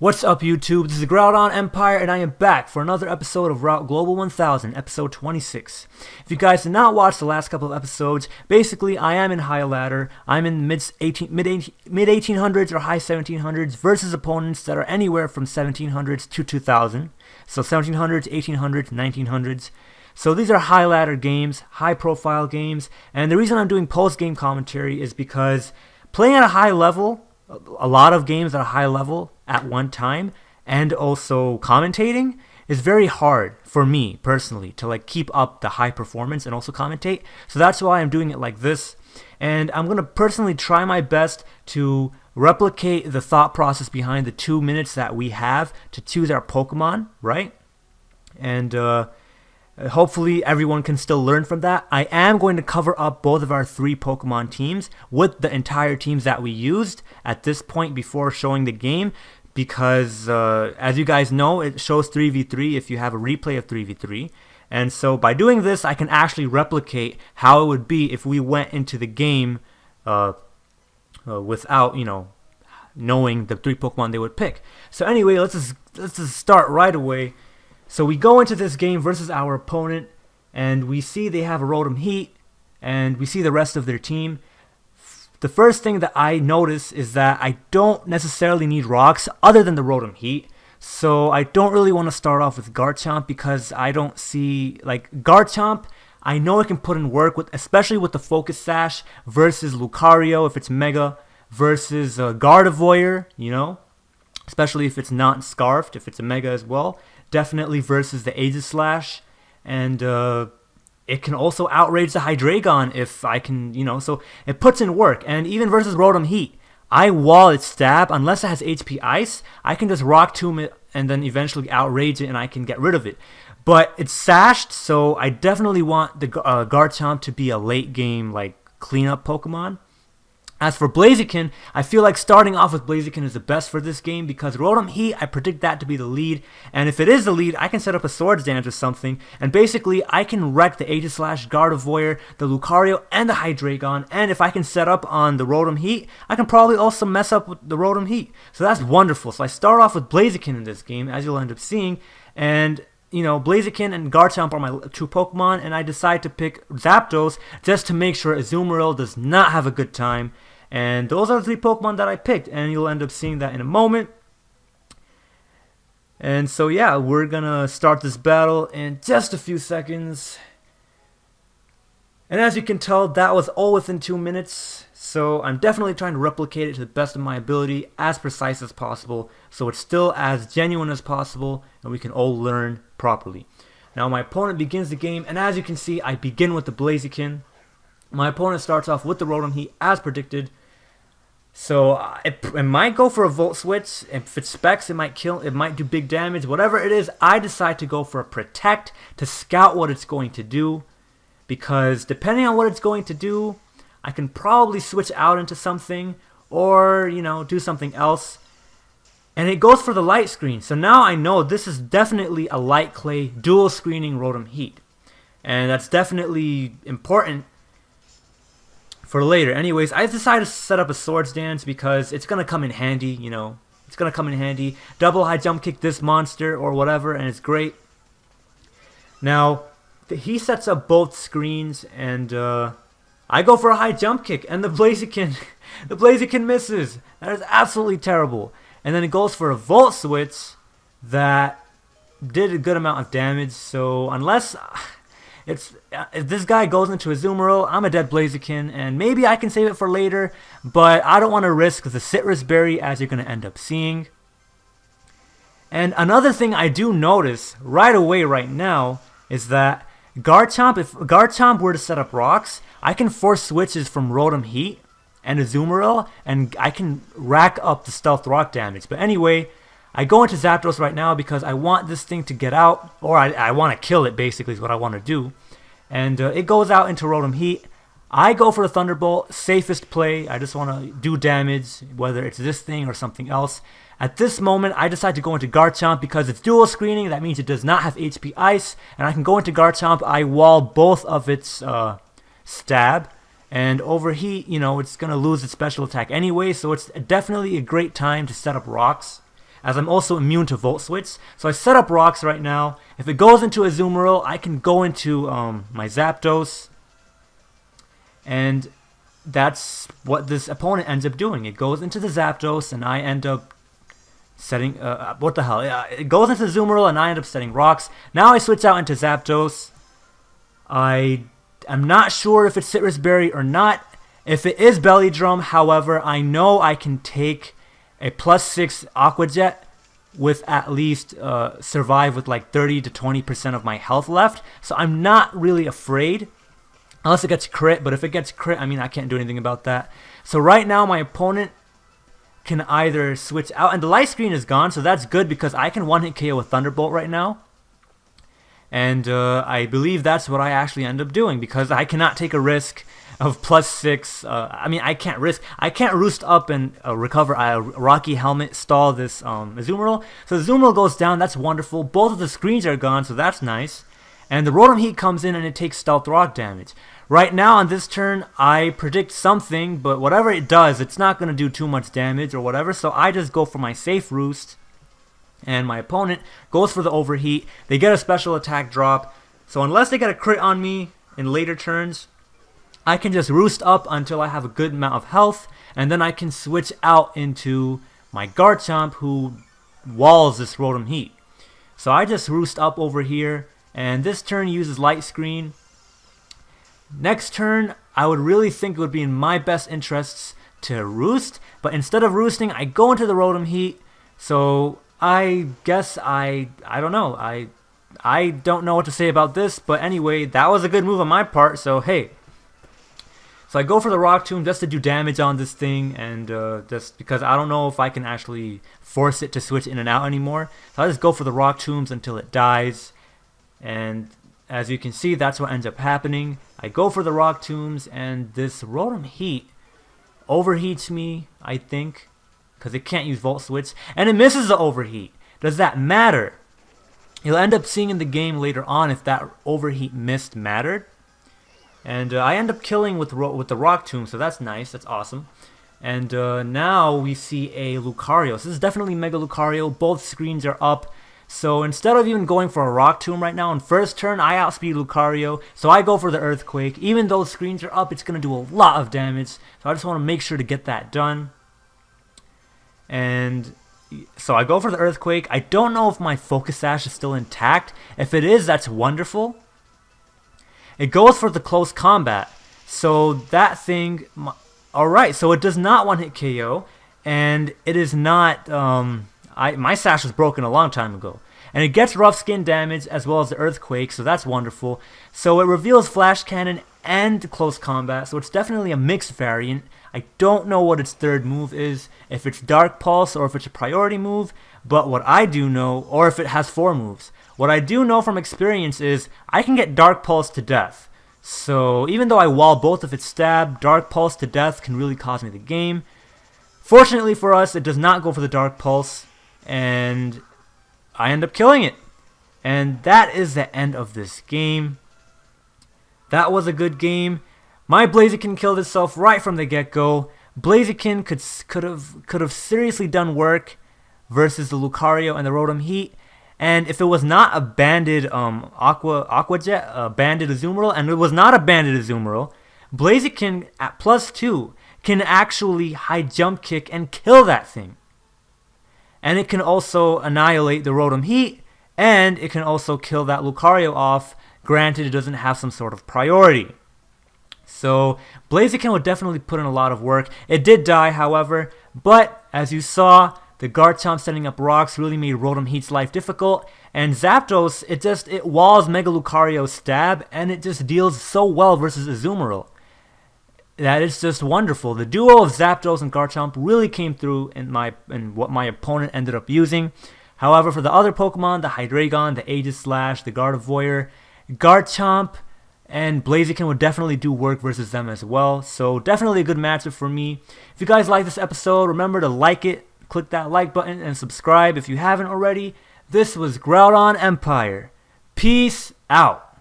What's up, YouTube? This is the GroudonEmpire, and I am back for another episode of Route Global 1000, episode 26. If you guys did not watch the last couple of episodes, basically I am in high ladder. I'm in mid 1800s or high 1700s versus opponents that are anywhere from 1700s to 2000. So 1700s, 1800s, 1900s. So these are high ladder games, high profile games, and the reason I'm doing post-game commentary is because playing at a high level, a lot of games at a high level at one time, and also commentating is very hard for me personally to keep up the high performance and also commentate. So that's why I'm doing it like this, and I'm gonna personally try my best to replicate the thought process behind the 2 minutes that we have to choose our Pokemon, right? And hopefully everyone can still learn from that. I am going to cover up both of our 3 Pokemon teams with the entire teams that we used at this point before showing the game, because as you guys know, it shows 3v3 if you have a replay of 3v3. And so by doing this, I can actually replicate how it would be if we went into the game without, knowing the 3 Pokemon they would pick. So anyway, let's just start right away. So we go into this game versus our opponent, and we see they have a Rotom Heat, and we see the rest of their team. The first thing that I notice is that I don't necessarily need rocks other than the Rotom Heat. So I don't really want to start off with Garchomp because I don't see, Garchomp, I know it can put in work, especially with the Focus Sash versus Lucario if it's Mega, versus Gardevoir, especially if it's not Scarfed, if it's a Mega as well. Definitely versus the Aegislash, and it can also outrage the Hydreigon if I can, so it puts in work. And even versus Rotom Heat, I wall its stab. Unless it has HP Ice, I can just Rock Tomb it and then eventually outrage it and I can get rid of it. But it's sashed, so I definitely want the Garchomp to be a late game cleanup Pokemon. As for Blaziken, I feel like starting off with Blaziken is the best for this game because Rotom Heat, I predict that to be the lead. And if it is the lead, I can set up a Swords Dance or something. And basically, I can wreck the Aegislash, Gardevoir, the Lucario, and the Hydreigon. And if I can set up on the Rotom Heat, I can probably also mess up with the Rotom Heat. So that's wonderful. So I start off with Blaziken in this game, as you'll end up seeing. And Blaziken and Garchomp are my 2 Pokemon. And I decide to pick Zapdos just to make sure Azumarill does not have a good time. And those are the 3 Pokemon that I picked, and you'll end up seeing that in a moment. And so yeah, we're gonna start this battle in just a few seconds. And as you can tell, that was all within 2 minutes. So I'm definitely trying to replicate it to the best of my ability, as precise as possible, so it's still as genuine as possible, and we can all learn properly. Now my opponent begins the game, and as you can see, I begin with the Blaziken. My opponent starts off with the Rotom Heat, as predicted. So it might go for a Volt Switch. If it specs, it might kill. It might do big damage. Whatever it is, I decide to go for a Protect to scout what it's going to do. Because depending on what it's going to do, I can probably switch out into something or, do something else. And it goes for the Light Screen. So now I know this is definitely a Light Clay dual screening Rotom Heat. And that's definitely important for later. Anyways, I decided to set up a Swords Dance because it's gonna come in handy, It's gonna come in handy. Double high jump kick this monster or whatever, and it's great. Now, he sets up both screens, and I go for a high jump kick, and the Blaziken misses. That is absolutely terrible. And then it goes for a Volt Switch that did a good amount of damage. So unless if this guy goes into a Azumarill, I'm a dead Blaziken, and maybe I can save it for later, but I don't want to risk the Citrus Berry, as you're going to end up seeing. And another thing I do notice right away right now is that Garchomp, if Garchomp were to set up rocks, I can force switches from Rotom Heat and Azumarill, and I can rack up the Stealth Rock damage. But anyway, I go into Zapdos right now because I want this thing to get out, or I want to kill it, basically is what I want to do. And it goes out into Rotom Heat. I go for the Thunderbolt, safest play. I just want to do damage, whether it's this thing or something else. At this moment, I decide to go into Garchomp because it's dual screening. That means it does not have HP Ice, and I can go into Garchomp. I wall both of its stab, and Overheat, it's going to lose its special attack anyway, so it's definitely a great time to set up rocks. as I'm also immune to Volt Switch. So I set up rocks right now. If it goes into Azumarill, I can go into my Zapdos. And that's what this opponent ends up doing. It goes into the Zapdos, and I end up setting... what the hell? Yeah, it goes into Azumarill, and I end up setting rocks. Now I switch out into Zapdos. I'm not sure if it's Citrus Berry or not. If it is Belly Drum, however, I know I can take a +6 Aqua Jet with at least survive with like 30 to 20% of my health left. So I'm not really afraid. Unless it gets crit, but if it gets crit, I mean, I can't do anything about that. So right now, my opponent can either switch out, and the light screen is gone, so that's good because I can one-hit KO with Thunderbolt right now. And I believe that's what I actually end up doing because I cannot take a risk of +6. I mean, I can't roost up and recover a Rocky Helmet, stall this Azumarill. So the Azumarill goes down, that's wonderful. Both of the screens are gone, so that's nice. And the Rotom Heat comes in and it takes Stealth Rock damage. Right now on this turn, I predict something, but whatever it does, it's not going to do too much damage or whatever. So I just go for my safe roost. And my opponent goes for the Overheat. They get a special attack drop. So unless they get a crit on me in later turns, I can just roost up until I have a good amount of health. And then I can switch out into my Garchomp, who walls this Rotom Heat. So I just roost up over here. And this turn uses Light Screen. Next turn, I would really think it would be in my best interests to roost. But instead of roosting, I go into the Rotom Heat. So I guess I don't know. I don't know what to say about this. But anyway, that was a good move on my part. So hey. So I go for the Rock Tomb just to do damage on this thing. And just because I don't know if I can actually force it to switch in and out anymore. So I just go for the Rock Tombs until it dies. And as you can see, that's what ends up happening. I go for the Rock Tombs, and this Rotom Heat overheats me, I think, because it can't use Volt Switch, and it misses the Overheat. Does that matter? You'll end up seeing in the game later on if that Overheat missed mattered. And I end up killing with the Rock Tomb, so that's nice, that's awesome. And now we see a Lucario. So this is definitely Mega Lucario. Both screens are up. So instead of even going for a Rock Tomb right now, on first turn, I outspeed Lucario. So I go for the Earthquake. Even though screens are up, it's going to do a lot of damage. So I just want to make sure to get that done. And so I go for the Earthquake. I don't know if my Focus Sash is still intact. If it is, that's wonderful. It goes for the Close Combat. So that thing... Alright, so it does not one-hit KO. And it is not... my Sash was broken a long time ago. And it gets Rough Skin damage as well as the Earthquake, so that's wonderful. So it reveals Flash Cannon and Close Combat, so it's definitely a mixed variant. I don't know what its third move is, if it's Dark Pulse or if it's a priority move, but what I do know, or if it has 4 moves. What I do know from experience is I can get Dark Pulse to death. So even though I wall both of its stab, Dark Pulse to death can really cost me the game. Fortunately for us, it does not go for the Dark Pulse. And I end up killing it. And that is the end of this game. That was a good game. My Blaziken killed itself right from the get-go. Blaziken could have seriously done work versus the Lucario and the Rotom Heat. And if it was not a banded Aqua Jet, a banded Azumarill, and it was not a banded Azumarill, Blaziken at +2 can actually high jump kick and kill that thing. And it can also annihilate the Rotom Heat, and it can also kill that Lucario off, granted it doesn't have some sort of priority. So Blaziken would definitely put in a lot of work. It did die, however, but as you saw, the Garchomp setting up rocks really made Rotom Heat's life difficult, and Zapdos, it walls Mega Lucario's stab, and it just deals so well versus Azumarill. That is just wonderful. The duo of Zapdos and Garchomp really came through in what my opponent ended up using. However, for the other Pokemon, the Hydreigon, the Aegislash, the Gardevoir, Garchomp and Blaziken would definitely do work versus them as well. So definitely a good matchup for me. If you guys like this episode, remember to like it, click that like button, and subscribe if you haven't already. This was GroudonEmpire. Peace out.